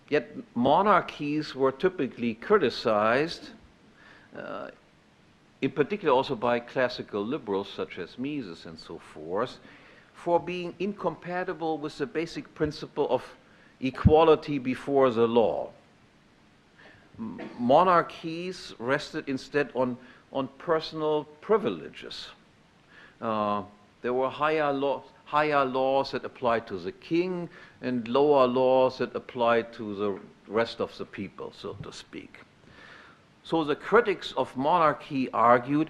Yet monarchies were typically criticized, in particular also by classical liberals such as Mises and so forth, for being incompatible with the basic principle of equality before the law. Monarchies rested instead on personal privileges. There were higher laws that applied to the king and lower laws that applied to the rest of the people, so to speak. So the critics of monarchy argued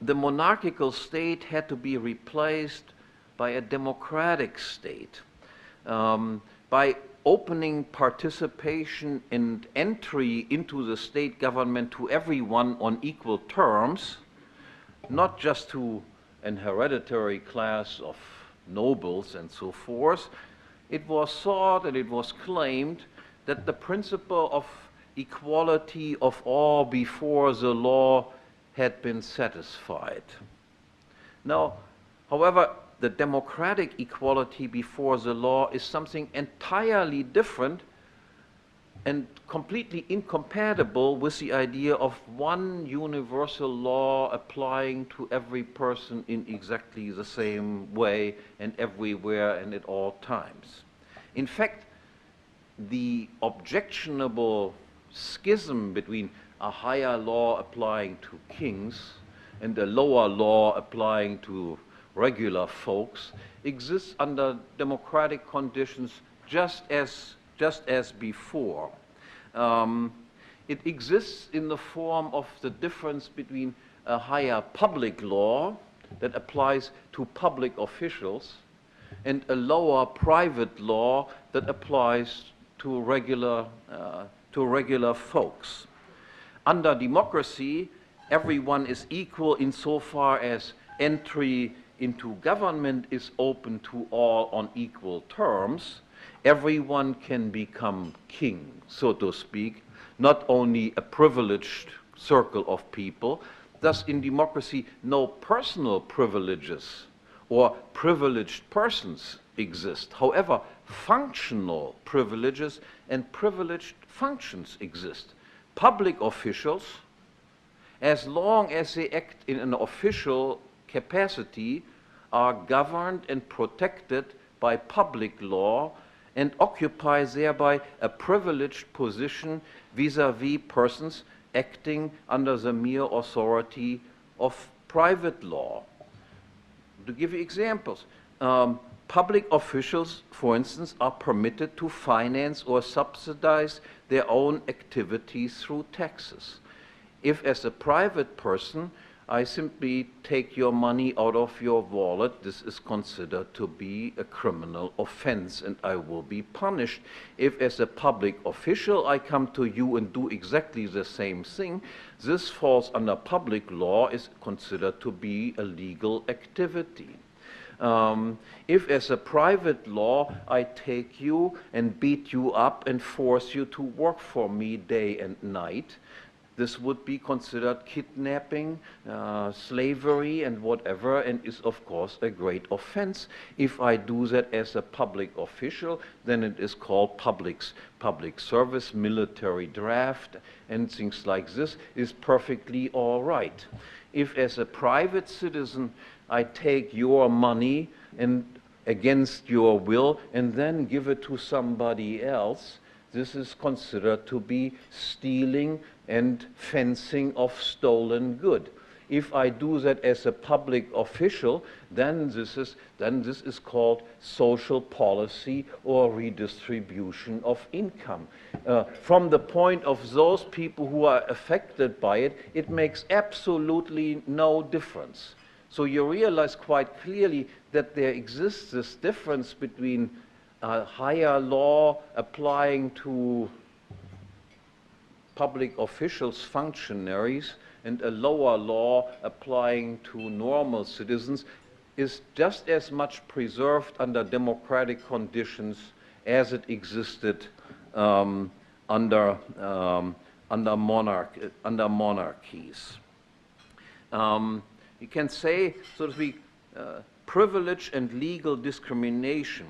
the monarchical state had to be replaced by a democratic state, by opening participation and entry into the state government to everyone on equal terms, not just to an hereditary class of nobles and so forth. It was thought and it was claimed that the principle of equality of all before the law had been satisfied. Now, however, the democratic equality before the law is something entirely different and completely incompatible with the idea of one universal law applying to every person in exactly the same way and everywhere and at all times. In fact, the objectionable schism between a higher law applying to kings and a lower law applying to regular folks exists under democratic conditions just as before. It exists in the form of the difference between a higher public law that applies to public officials and a lower private law that applies to regular folks. Under democracy, everyone is equal insofar as entry into government is open to all on equal terms. Everyone can become king, so to speak, not only a privileged circle of people. Thus, in democracy, no personal privileges or privileged persons exist. However, functional privileges and privileged functions exist. Public officials, as long as they act in an official capacity, are governed and protected by public law and occupy thereby a privileged position vis-à-vis persons acting under the mere authority of private law. To give you examples, public officials, for instance, are permitted to finance or subsidize their own activities through taxes. If, as a private person, I simply take your money out of your wallet, this is considered to be a criminal offense and I will be punished. If, as a public official, I come to you and do exactly the same thing, this falls under public law, is considered to be a legal activity. If, as a private law, I take you and beat you up and force you to work for me day and night, this would be considered kidnapping, slavery, and whatever, and is, of course, a great offense. If I do that as a public official, then it is called public service, military draft, and things like this is perfectly all right. If, as a private citizen, I take your money and against your will and then give it to somebody else, this is considered to be stealing and fencing of stolen good. If I do that as a public official, then this is called social policy or redistribution of income. From the point of those people who are affected by it, it makes absolutely no difference. So you realize quite clearly that there exists this difference between higher law applying to public officials, functionaries, and a lower law applying to normal citizens is just as much preserved under democratic conditions as it existed under monarchies. You can say, so to speak, privilege and legal discrimination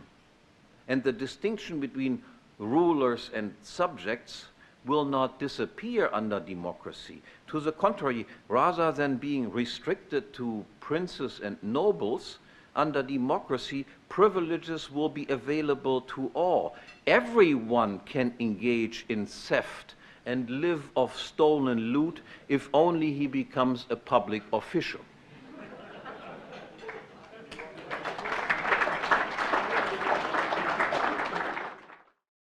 and the distinction between rulers and subjects will not disappear under democracy. To the contrary, rather than being restricted to princes and nobles, under democracy, privileges will be available to all. Everyone can engage in theft and live off stolen loot if only he becomes a public official.